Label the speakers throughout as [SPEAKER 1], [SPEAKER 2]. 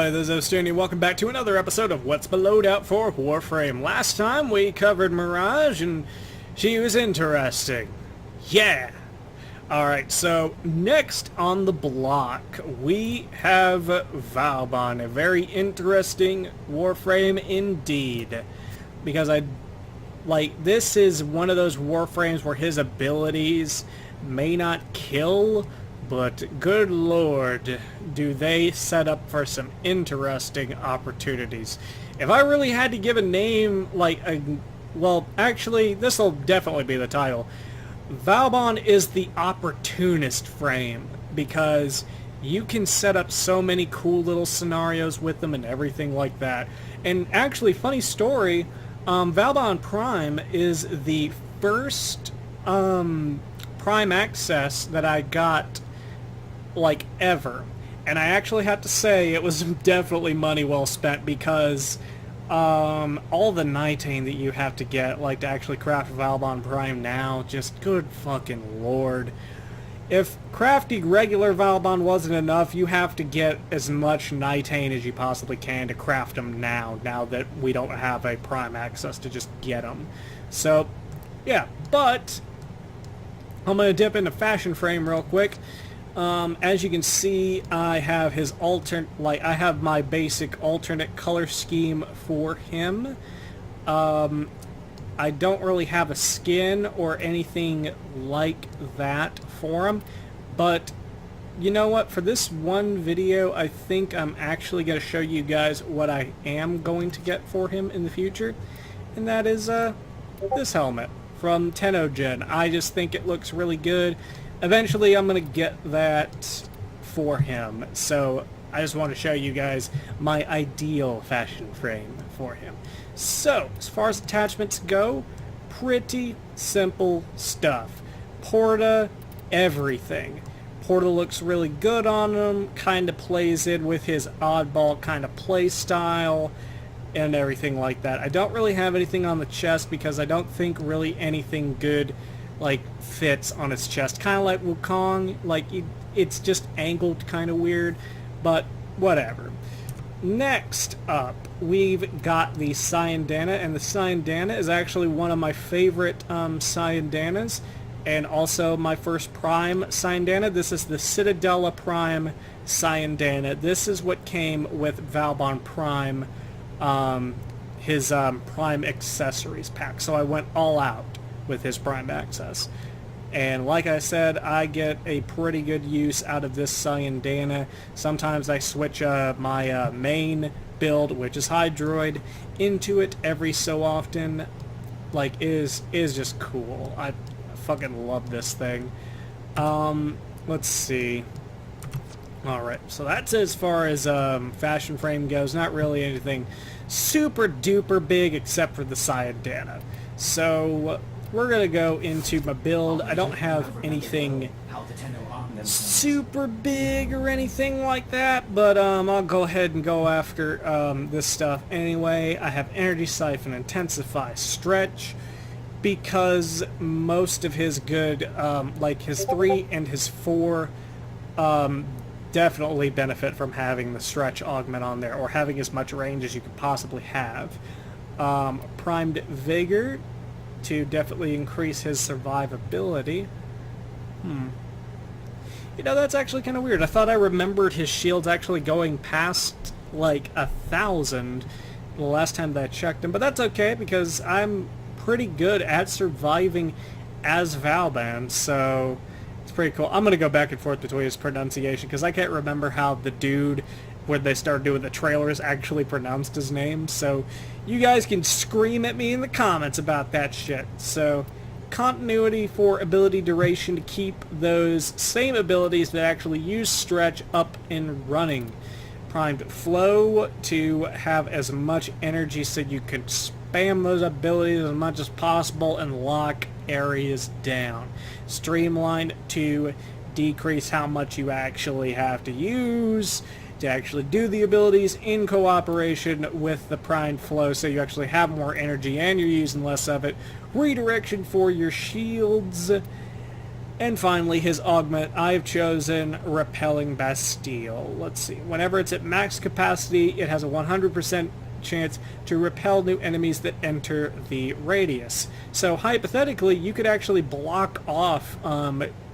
[SPEAKER 1] Hi, this is Ostuni. Welcome back to another episode of What's the Loadout for Warframe. Last time we covered Mirage and she was interesting. Yeah! Alright, so next on the block we have Vauban, a very interesting Warframe indeed. Because this is one of those Warframes where his abilities may not kill, but good lord, do they set up for some interesting opportunities. If I really had to give a name, well, actually, this will definitely be the title. Vauban is the opportunist frame, because you can set up so many cool little scenarios with them and everything like that. And actually, funny story, Vauban Prime is the first Prime access that I got ever, and I actually have to say it was definitely money well spent, because all the nitane that you have to get to actually craft Vauban Prime now, just good fucking lord. If crafting regular Vauban wasn't enough, you have to get as much nitane as you possibly can to craft them now that we don't have a Prime access to just get them. So yeah, but I'm gonna dip into Fashion Frame real quick. As you can see, I have his I have my basic alternate color scheme for him. I don't really have a skin or anything like that for him, but you know what? For this one video, I think I'm actually going to show you guys what I am going to get for him in the future, and that is this helmet from Tenogen. I just think it looks really good. Eventually I'm going to get that for him, so I just want to show you guys my ideal fashion frame for him. So, as far as attachments go, pretty simple stuff. Porta, everything. Porta looks really good on him, kind of plays in with his oddball kind of play style and everything like that. I don't really have anything on the chest because I don't think really anything good fits on his chest. Kind of like Wukong, it's just angled kind of weird, but whatever. Next up, we've got the Cyandana, and the Cyandana is actually one of my favorite Cyandanas, and also my first Prime Cyandana. This is the Citadella Prime Cyandana. This is what came with Vauban Prime, his Prime accessories pack, so I went all out with his Prime access. And like I said, I get a pretty good use out of this Cyandana. Sometimes I switch my main build, which is Hydroid, into it every so often. Is just cool. I fucking love this thing. Let's see. Alright, so that's as far as fashion frame goes. Not really anything super duper big except for the Cyandana. So we're going to go into my build. I don't have anything super big or anything like that, but I'll go ahead and go after this stuff anyway. I have Energy Siphon, Intensify, Stretch, because most of his good, his 3 and his 4, definitely benefit from having the Stretch augment on there, or having as much range as you could possibly have. Primed Vigor, to definitely increase his survivability. You know, that's actually kind of weird. I thought I remembered his shields actually going past 1,000 the last time that I checked him, but that's okay because I'm pretty good at surviving as Vauban, so it's pretty cool. I'm going to go back and forth between his pronunciation because I can't remember how the dude, when they started doing the trailers, actually pronounced his name, so you guys can scream at me in the comments about that shit. So, continuity for ability duration to keep those same abilities that actually use Stretch up and running. Primed Flow to have as much energy so you can spam those abilities as much as possible and lock areas down. Streamlined to decrease how much you actually have to use to actually do the abilities in cooperation with the primed flow, so you actually have more energy and you're using less of it. Redirection for your shields, And finally, his augment, I've chosen Repelling Bastille. Let's see. Whenever it's at max capacity, it has a 100% chance to repel new enemies that enter the radius. So hypothetically, you could actually block off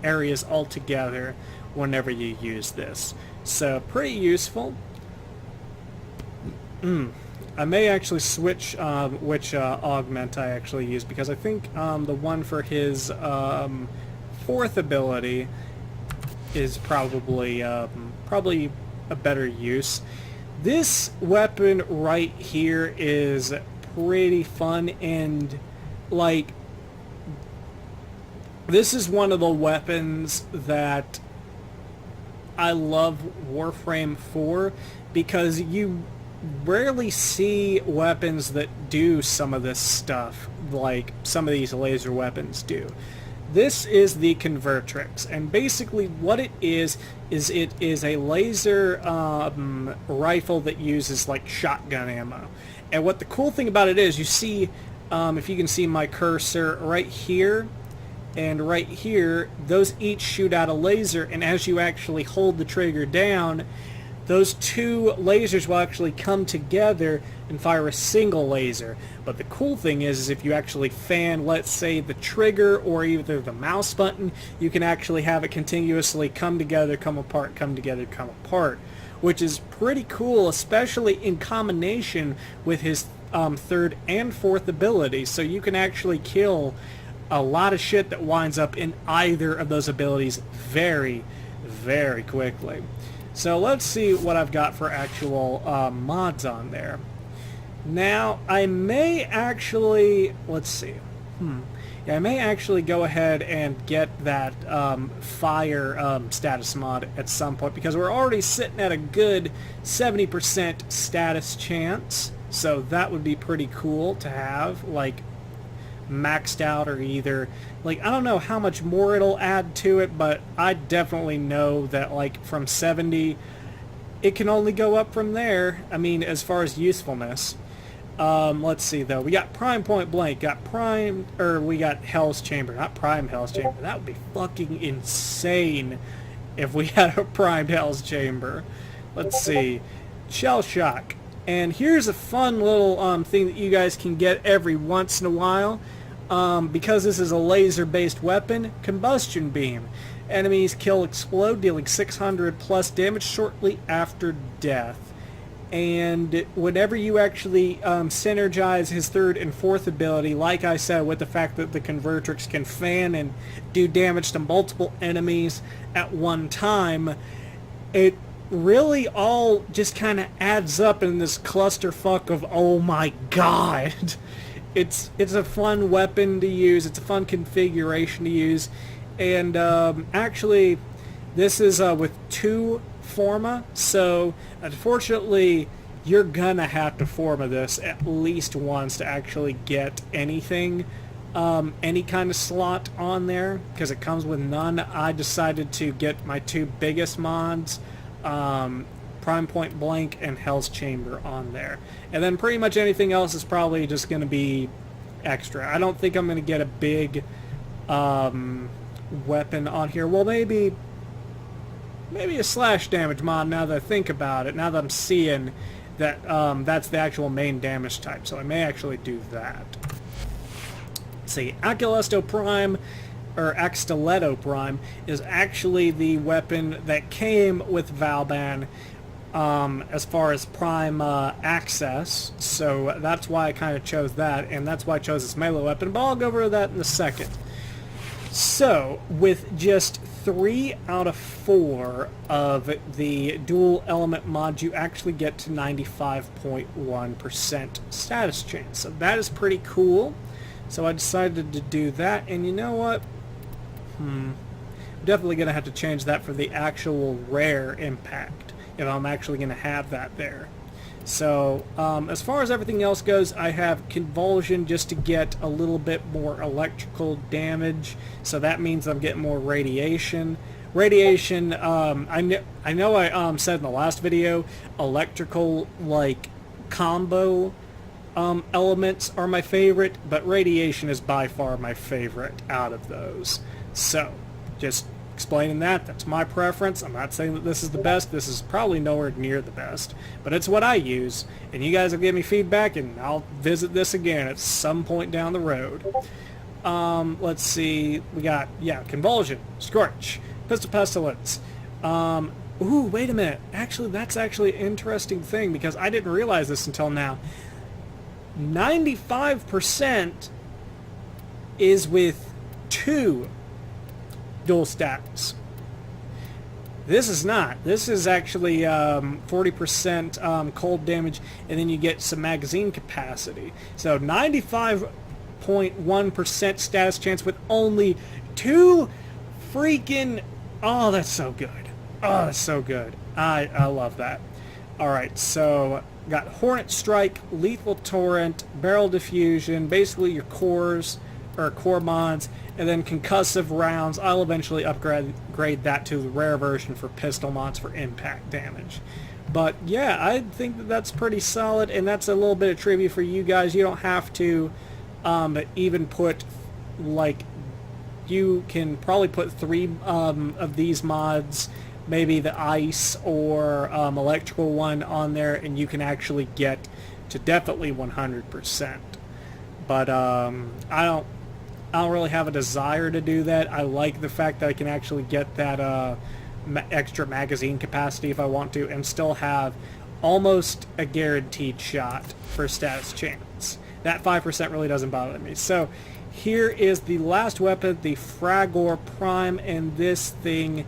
[SPEAKER 1] areas altogether whenever you use this. So pretty useful. I may actually switch which augment I actually use, because I think the one for his fourth ability is probably probably a better use. This weapon right here is pretty fun, and like, this is one of the weapons that I love Warframe for, because you rarely see weapons that do some of this stuff like some of these laser weapons do. This is the Convertrix, and basically what it is it is a laser rifle that uses like shotgun ammo. And what the cool thing about it is, you see, if you can see my cursor right here and right here, those each shoot out a laser, and as you actually hold the trigger down, those two lasers will actually come together and fire a single laser. But the cool thing is if you actually fan, let's say, the trigger or either the mouse button, you can actually have it continuously come together, come apart, come together, come apart, which is pretty cool, especially in combination with his third and fourth ability. So you can actually kill a lot of shit that winds up in either of those abilities very, very quickly. So let's see what I've got for actual mods on there. Now, I may actually, let's see, yeah, I may actually go ahead and get that fire status mod at some point, because we're already sitting at a good 70% status chance, so that would be pretty cool to have, like, maxed out, or either, like, I don't know how much more it'll add to it, but I definitely know that, like, from 70 it can only go up from there. I mean, as far as usefulness. Let's see though, we got Prime Point Blank, we got Hell's Chamber, not Prime Hell's Chamber. That would be fucking insane if we had a primed Hell's Chamber. Let's see, Shell Shock. And here's a fun little thing that you guys can get every once in a while. Because this is a laser-based weapon, Combustion Beam. Enemies kill explode, dealing 600 plus damage shortly after death. And whenever you actually synergize his third and fourth ability, like I said, with the fact that the Convertrix can fan and do damage to multiple enemies at one time, it really all just kind of adds up in this clusterfuck of, oh my god. It's a fun weapon to use, it's a fun configuration to use, and actually this is with 2 Forma, so unfortunately you're gonna have to Forma this at least once to actually get anything, any kind of slot on there, because it comes with none. I decided to get my 2 biggest mods, Prime Point Blank and Hell's Chamber, on there. And then pretty much anything else is probably just going to be extra. I don't think I'm going to get a big weapon on here. Well, maybe a slash damage mod, now that I think about it, now that I'm seeing that that's the actual main damage type. So I may actually do that. Let's see, Aquilesto Prime, or Axtiletto Prime, is actually the weapon that came with Vauban as far as Prime access, so that's why I kind of chose that, and that's why I chose this melee weapon, but I'll go over that in a second. So, with just 3 out of 4 of the dual element mods, you actually get to 95.1% status chance, so that is pretty cool. So I decided to do that, and you know what? I'm definitely going to have to change that for the actual rare impact, if I'm actually going to have that there. So, as far as everything else goes, I have Convulsion just to get a little bit more electrical damage, so that means I'm getting more radiation. Radiation, I know I said in the last video, electrical, like, combo elements are my favorite, but radiation is by far my favorite out of those. So, Just explaining that. That's my preference. I'm not saying that this is the best. This is probably nowhere near the best. But it's what I use. And you guys will give me feedback, and I'll visit this again at some point down the road. Let's see. We got, Convulsion, Scorch, Pistol Pestilence. Ooh, wait a minute. Actually, that's actually an interesting thing, because I didn't realize this until now. 95% is with 2 dual stacks. This is not. This is actually 40% cold damage, and then you get some magazine capacity. So 95.1% status chance with only 2 freaking... Oh, that's so good. Oh, that's so good. I love that. Alright, so got Hornet Strike, Lethal Torrent, Barrel Diffusion, basically your cores, or core mods, and then concussive rounds. I'll eventually upgrade that to the rare version for pistol mods for impact damage. But yeah, I think that that's pretty solid, and that's a little bit of trivia for you guys. You don't have to even put, like, you can probably put 3 of these mods, maybe the ice or electrical one on there, and you can actually get to definitely 100%. But I don't really have a desire to do that. I like the fact that I can actually get that extra magazine capacity if I want to, and still have almost a guaranteed shot for status chance. That 5% really doesn't bother me. So here is the last weapon, the Fragor Prime, and this thing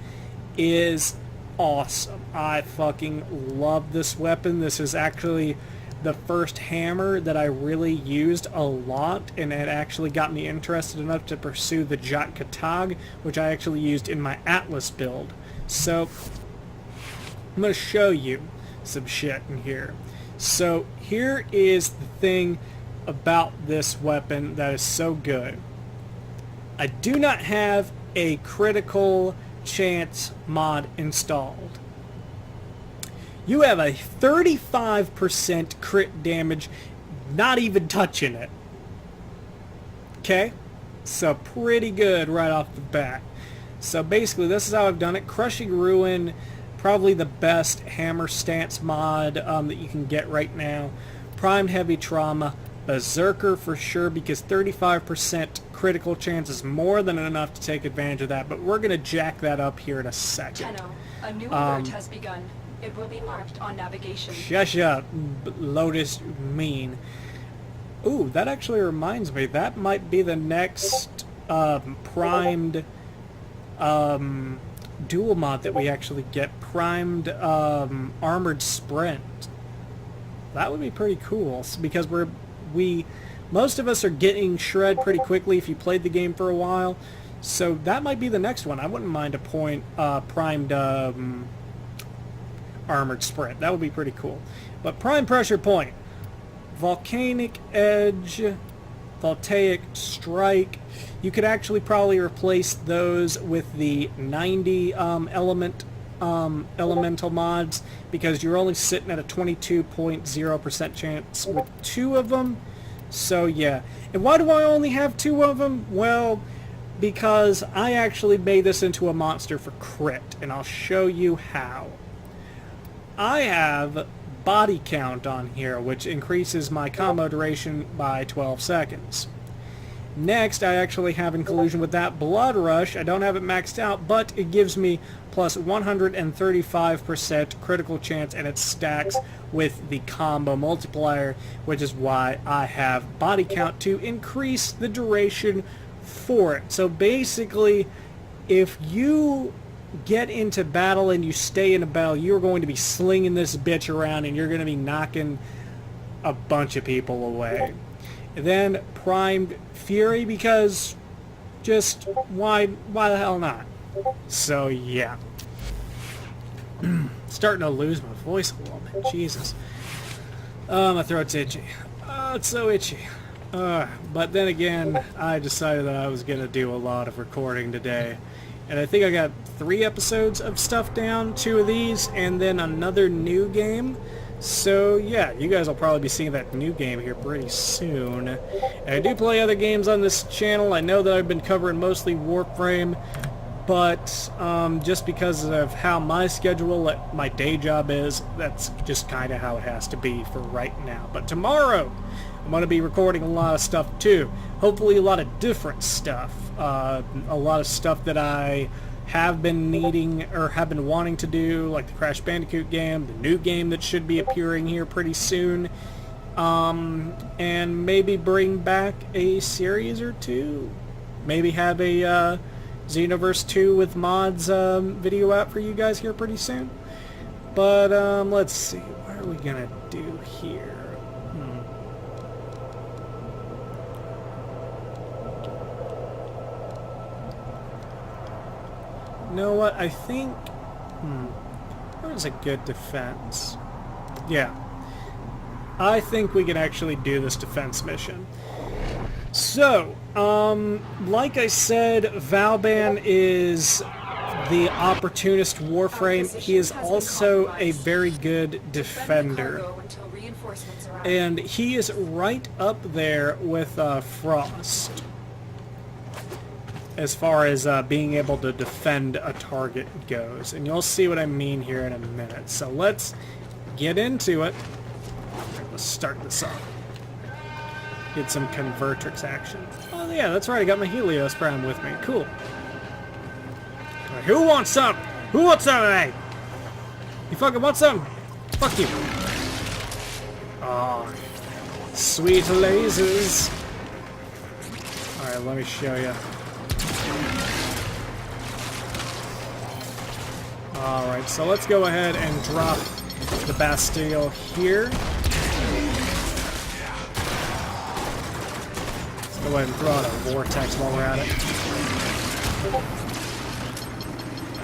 [SPEAKER 1] is awesome. I fucking love this weapon. This is actually the first hammer that I really used a lot, and it actually got me interested enough to pursue the Jat Katag, which I actually used in my Atlas build. So I'm going to show you some shit in here. So here is the thing about this weapon that is so good. I do not have a critical chance mod installed. You have a 35% crit damage, not even touching it. Okay? So pretty good right off the bat. So basically this is how I've done it. Crushing Ruin, probably the best hammer stance mod that you can get right now. Primed Heavy Trauma, Berserker for sure, because 35% critical chance is more than enough to take advantage of that, but we're going to jack that up here in a second.
[SPEAKER 2] Tenno, a new alert has begun. It will be marked on navigation.
[SPEAKER 1] Shush up, Lotus Mean. Ooh, that actually reminds me, that might be the next primed dual mod that we actually get. Primed Armored Sprint. That would be pretty cool, because most of us are getting shred pretty quickly if you played the game for a while. So that might be the next one. I wouldn't mind a primed Armored Sprint. That would be pretty cool. But Prime Pressure Point, Volcanic Edge, Voltaic Strike. You could actually probably replace those with the 90 elemental mods, because you're only sitting at a 22.0% chance with 2 of them. So yeah. And why do I only have 2 of them? Well, because I actually made this into a monster for crit, and I'll show you how. I have body count on here, which increases my combo duration by 12 seconds. Next, I actually have in collusion with that Blood Rush. I don't have it maxed out, but it gives me plus 135% critical chance, and it stacks with the combo multiplier, which is why I have body count to increase the duration for it. So basically, if you get into battle and you stay in a battle, you're going to be slinging this bitch around, and you're going to be knocking a bunch of people away. And then Primed Fury, because just why the hell not? So yeah. Starting to lose my voice a little bit. Jesus. My throat's itchy. Oh, it's so itchy. But then again, I decided that I was going to do a lot of recording today. And I think I got 3 episodes of stuff down, 2 of these, and then another new game. So yeah, you guys will probably be seeing that new game here pretty soon. And I do play other games on this channel. I know that I've been covering mostly Warframe, but just because of how my schedule, my day job is, that's just kind of how it has to be for right now. But tomorrow, I'm going to be recording a lot of stuff too. Hopefully a lot of different stuff. A lot of stuff that I have been needing or have been wanting to do, like the Crash Bandicoot game, the new game that should be appearing here pretty soon. And maybe bring back a series or two. Maybe have a Xenoverse 2 with mods video out for you guys here pretty soon. But let's see, what are we gonna do here? You know what, I think where's a good defense? Yeah, I think we can actually do this defense mission. So, like I said, Vauban is the opportunist Warframe. He is also a very good defender. And he is right up there with Frost as far as being able to defend a target goes. And you'll see what I mean here in a minute. So let's get into it. Let's start this off. Get some Convertrix action. Oh yeah, that's right, I got my Helios Prime with me. Cool. Right, who wants some? Who wants some today? You fucking want some? Fuck you. Oh, sweet lasers. Alright, let me show you. Alright, so let's go ahead and drop the Bastille here. Go ahead and throw out a Vortex while we're at it.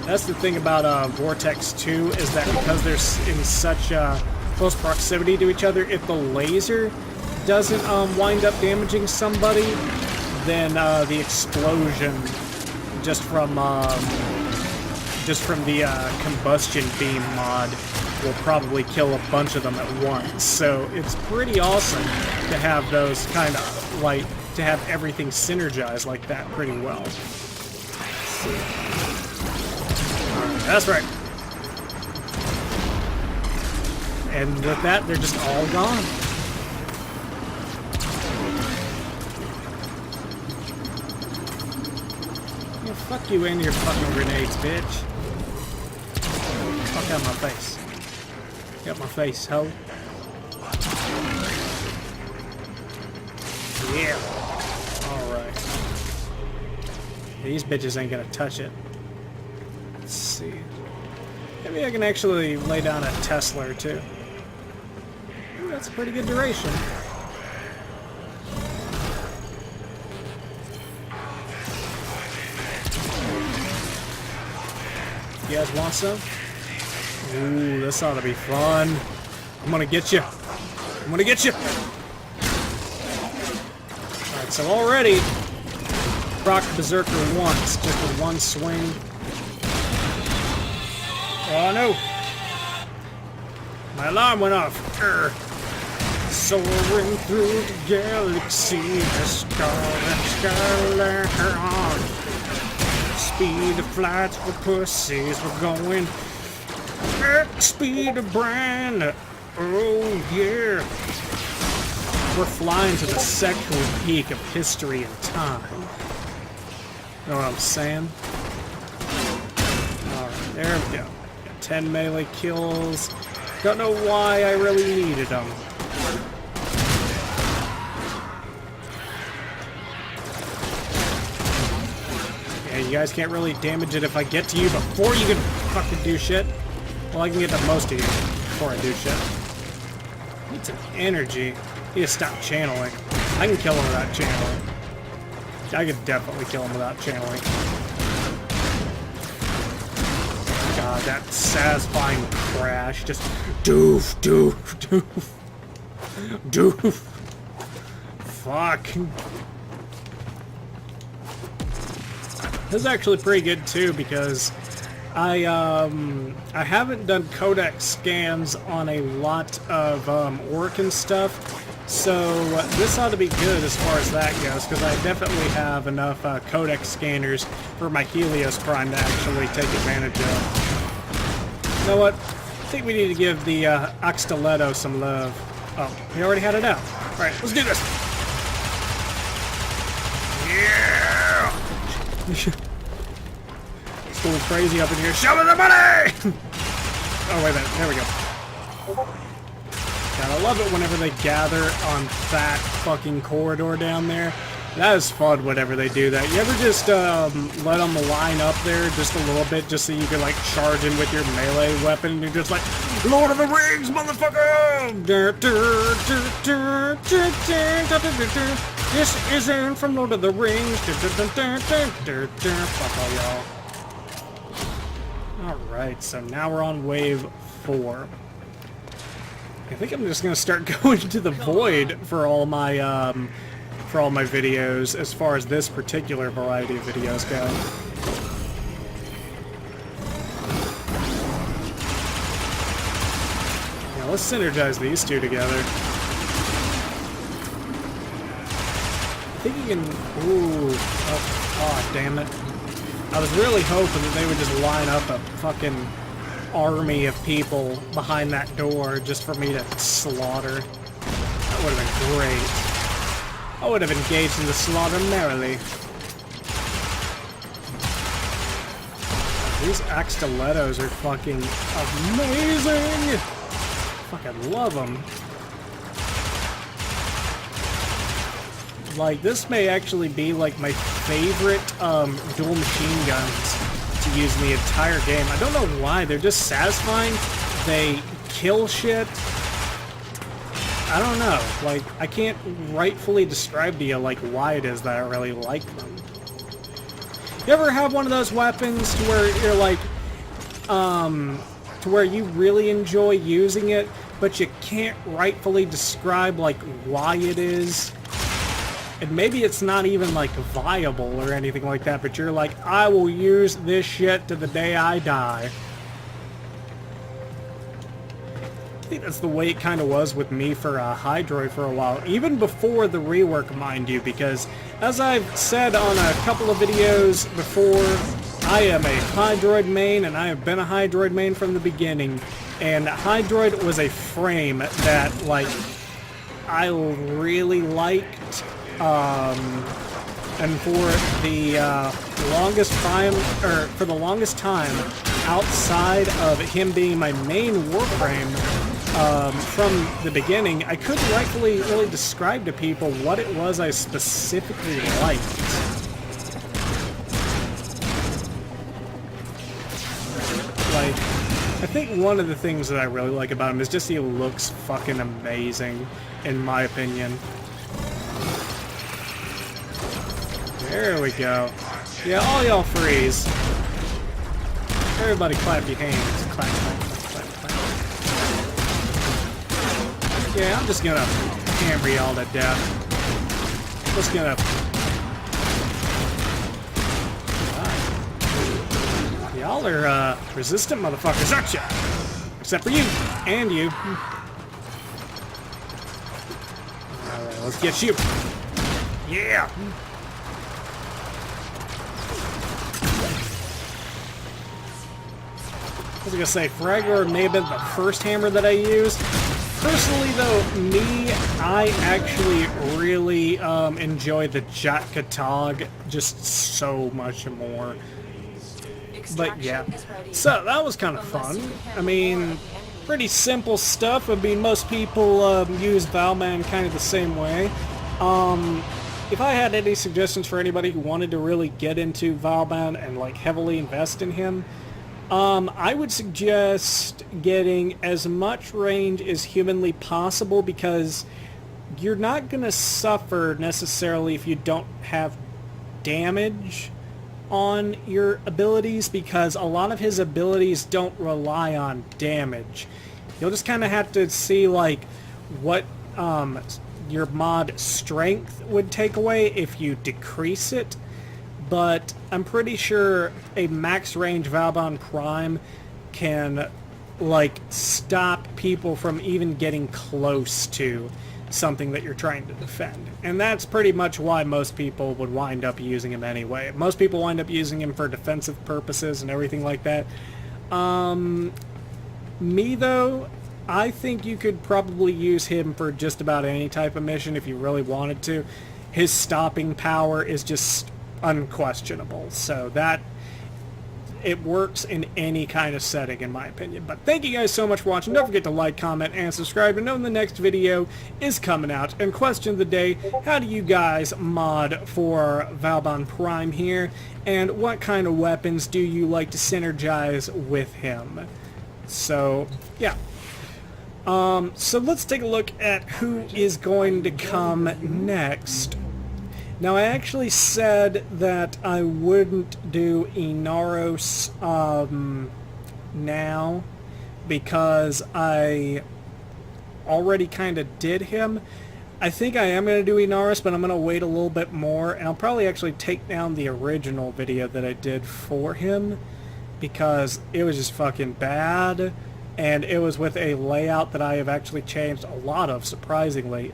[SPEAKER 1] That's the thing about Vortex 2, is that because they're in such close proximity to each other, if the laser doesn't wind up damaging somebody, then the explosion just from the combustion beam mod will probably kill a bunch of them at once. So it's pretty awesome to have those kind of like to have everything synergize like that pretty well. That's right. And with that, they're just all gone. Yeah, fuck you and your fucking grenades, bitch. Fuck out my face. Got my face, ho. Yeah. Alright. These bitches ain't gonna touch it. Let's see. Maybe I can actually lay down a Tesla or two. Ooh, that's a pretty good duration. You guys want some? Ooh, this ought to be fun. I'm gonna get you. I'm gonna get you. Alright, so already proc Berserker once, just with one swing. Oh no! My alarm went off. Urgh. Soaring through the galaxy, the scarlet skyline. Speed of flights for pussies, we're going at speed of brand. Oh yeah. We're flying to the sexual peak of history and time. Know what I'm saying? Alright, there we go. Got 10 melee kills. Don't know why I really needed them. Yeah, you guys can't really damage it if I get to you before you can fucking do shit. Well, I can get to most of you before I do shit. Need some energy. Need to stop channeling. I can kill him without channeling. I could definitely kill him without channeling. God, that satisfying crash. Just doof, doof, doof. Doof. Fuck. This is actually pretty good too, because I haven't done codec scans on a lot of Orc and stuff, So this ought to be good as far as that goes, because I definitely have enough codec scanners for my Helios Prime to actually take advantage of. You know what? I think we need to give the Oxtaletto some love. Oh, we already had it out. Alright, let's do this. Yeah! It's going crazy up in here. Show me the money! Oh, wait a minute. There we go. God, I love it whenever they gather on that fucking corridor down there. That is fun whenever they do that. You ever just let them line up there just a little bit just so you can like charge in with your melee weapon and you're just like, Lord of the Rings, motherfucker! This isn't from Lord of the Rings. Fuck all y'all. Alright, so now we're on wave 4. I think I'm just gonna start going to the void for all my videos as far as this particular variety of videos go. Now let's synergize these two together. I think you can... Ooh. Oh, damn it. I was really hoping that they would just line up a fucking army of people behind that door just for me to slaughter. That would have been great. I would have engaged in the slaughter merrily. These Axtilettos are fucking amazing! Fucking love them. Like, this may actually be like my favorite dual machine guns to use in the entire game. I don't know why, they're just satisfying. They kill shit. I don't know, like, I can't rightfully describe to you, like, why it is that I really like them. You ever have one of those weapons to where you're like, to where you really enjoy using it, but you can't rightfully describe, like, why it is? And maybe it's not even, like, viable or anything like that, but you're like, I will use this shit to the day I die. I think that's the way it kind of was with me for Hydroid for a while, even before the rework, mind you, because as I've said on a couple of videos before, I am a Hydroid main, and I have been a Hydroid main from the beginning, and Hydroid was a frame that, like, I really liked, and for the longest time, outside of him being my main Warframe, from the beginning, I couldn't rightfully really describe to people what it was I specifically liked. Like, I think one of the things that I really like about him is just he looks fucking amazing, in my opinion. There we go. Yeah, all y'all freeze. Everybody clap your hands. Clap, clap, clap, clap, clap. Yeah, I'm just gonna hammer y'all to death. Just gonna... Y'all are, resistant motherfuckers, aren't ya? Except for you. And you. Alright, let's get you. Yeah! I was gonna say, Fragor may have been the first hammer that I used. Personally, though, I actually really enjoy the Jatkatog just so much more. But yeah, so that was kind of fun. I mean, pretty simple stuff. I mean, most people use Vauban kind of the same way. If I had any suggestions for anybody who wanted to really get into Vauban and like heavily invest in him, I would suggest getting as much range as humanly possible, because you're not going to suffer necessarily if you don't have damage on your abilities, because a lot of his abilities don't rely on damage. You'll just kind of have to see like what your mod strength would take away if you decrease it. But I'm pretty sure a max range Vauban Prime can like stop people from even getting close to something that you're trying to defend. And that's pretty much why most people would wind up using him anyway. Most people wind up using him for defensive purposes and everything like that. Me though, I think you could probably use him for just about any type of mission if you really wanted to. His stopping power is just unquestionable, so that it works in any kind of setting in my opinion. But thank you guys so much for watching. Don't forget to like, comment, and subscribe, and know when the next video is coming out. And question of the day, how do you guys mod for Vauban Prime here, and what kind of weapons do you like to synergize with him? So yeah, so let's take a look at who is going to come next. Now, I actually said that I wouldn't do Inaros now because I already kind of did him. I think I am going to do Inaros, but I'm going to wait a little bit more, and I'll probably actually take down the original video that I did for him because it was just fucking bad. And it was with a layout that I have actually changed a lot of, surprisingly.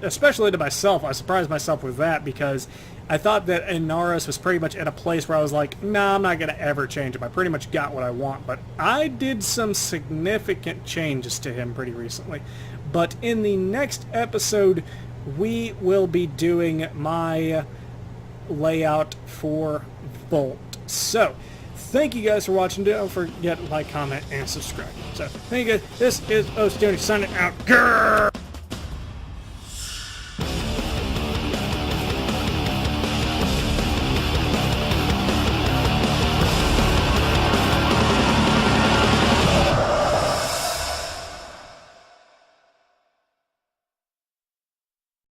[SPEAKER 1] Especially to myself. I surprised myself with that because I thought that Inaros was pretty much at a place where I was like, nah, I'm not going to ever change him. I pretty much got what I want. But I did some significant changes to him pretty recently. But in the next episode, we will be doing my layout for Volt. So, thank you guys for watching. Don't forget to like, comment, and subscribe. So, thank you guys. This is Ostuni signing out. Grrr!